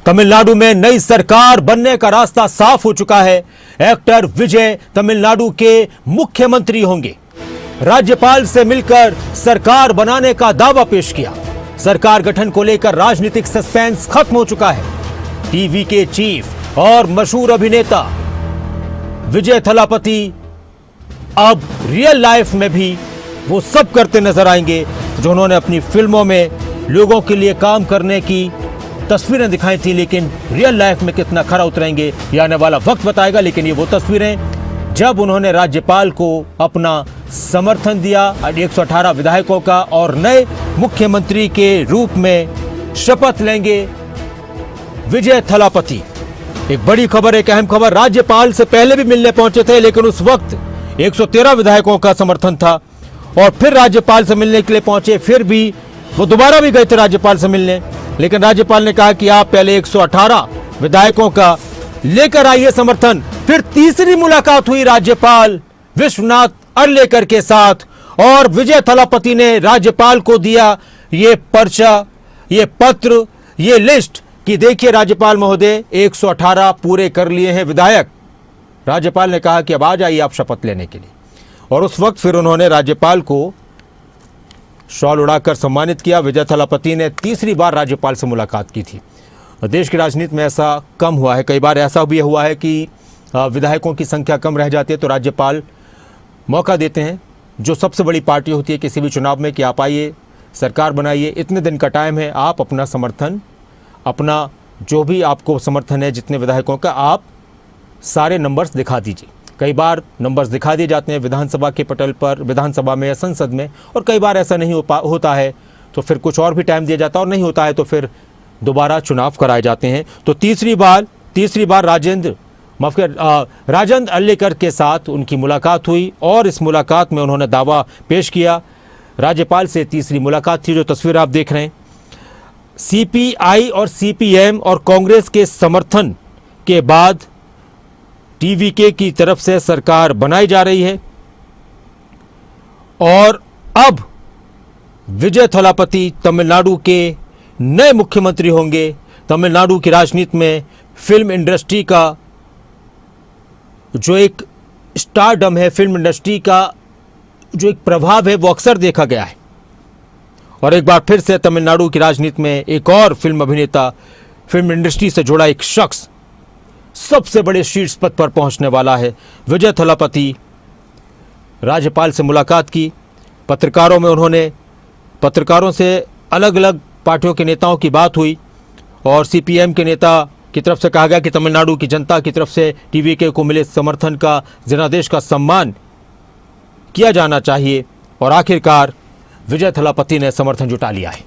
तमिलनाडु में नई सरकार बनने का रास्ता साफ हो चुका है। एक्टर विजय तमिलनाडु के मुख्यमंत्री होंगे। राज्यपाल से मिलकर सरकार बनाने का दावा पेश किया। सरकार गठन को लेकर राजनीतिक सस्पेंस खत्म हो चुका है। टीवी के चीफ और मशहूर अभिनेता विजय थलापति अब रियल लाइफ में भी वो सब करते नजर आएंगे जो उन्होंने अपनी फिल्मों में लोगों के लिए काम करने की तस्वीरें दिखाई थी, लेकिन रियल लाइफ में कितना खरा उतरेंगे ये आने वाला वक्त बताएगा। लेकिन ये वो तस्वीरें जब उन्होंने राज्यपाल को अपना समर्थन दिया 118 विधायकों का और नए मुख्यमंत्री के रूप में शपथ लेंगे विजय थलापति। एक बड़ी खबर, एक अहम खबर, राज्यपाल से पहले भी मिलने पहुंचे थे, लेकिन उस वक्त 113 विधायकों का समर्थन था और फिर राज्यपाल से मिलने के लिए पहुंचे। फिर भी वो दोबारा भी गए थे राज्यपाल से मिलने, लेकिन राज्यपाल ने कहा कि आप पहले 118 विधायकों का लेकर आइए समर्थन। फिर तीसरी मुलाकात हुई राज्यपाल विश्वनाथ अर्लेकर के साथ और विजय थलापति ने राज्यपाल को दिया ये पर्चा, ये पत्र, ये लिस्ट कि देखिए राज्यपाल महोदय 118 पूरे कर लिए हैं विधायक। राज्यपाल ने कहा कि अब आ जाइए आप शपथ लेने के लिए। और उस वक्त फिर उन्होंने राज्यपाल को शॉल उड़ाकर सम्मानित किया। विजय थलापति ने तीसरी बार राज्यपाल से मुलाकात की थी। देश की राजनीति में ऐसा कम हुआ है, कई बार ऐसा भी हुआ है कि विधायकों की संख्या कम रह जाती है तो राज्यपाल मौका देते हैं जो सबसे बड़ी पार्टी होती है किसी भी चुनाव में कि आप आइए, सरकार बनाइए, इतने दिन का टाइम है, आप अपना समर्थन, अपना जो भी आपको समर्थन है जितने विधायकों का, आप सारे नंबर्स दिखा दीजिए। कई बार नंबर्स दिखा दिए जाते हैं विधानसभा के पटल पर, विधानसभा में या संसद में, और कई बार ऐसा नहीं होता है तो फिर कुछ और भी टाइम दिया जाता है, और नहीं होता है तो फिर दोबारा चुनाव कराए जाते हैं। तो तीसरी बार राजेंद्र अर्लेकर के साथ उनकी मुलाकात हुई और इस मुलाकात में उन्होंने दावा पेश किया। राज्यपाल से तीसरी मुलाकात थी जो तस्वीर आप देख रहे हैं। सीपीआई और सीपीएम और कांग्रेस के समर्थन के बाद टीवीके की तरफ से सरकार बनाई जा रही है और अब विजय थलापति तमिलनाडु के नए मुख्यमंत्री होंगे। तमिलनाडु की राजनीति में फिल्म इंडस्ट्री का जो एक स्टारडम है, फिल्म इंडस्ट्री का जो एक प्रभाव है वो अक्सर देखा गया है और एक बार फिर से तमिलनाडु की राजनीति में एक और फिल्म अभिनेता, फिल्म इंडस्ट्री से जुड़ा एक शख्स सबसे बड़े शीर्ष पद पर पहुंचने वाला है। विजय थलापति राज्यपाल से मुलाकात की। पत्रकारों से अलग अलग पार्टियों के नेताओं की बात हुई और सीपीएम के नेता की तरफ से कहा गया कि तमिलनाडु की जनता की तरफ से टीवीके को मिले समर्थन का, जनादेश का सम्मान किया जाना चाहिए और आखिरकार विजय थलापति ने समर्थन जुटा लिया है।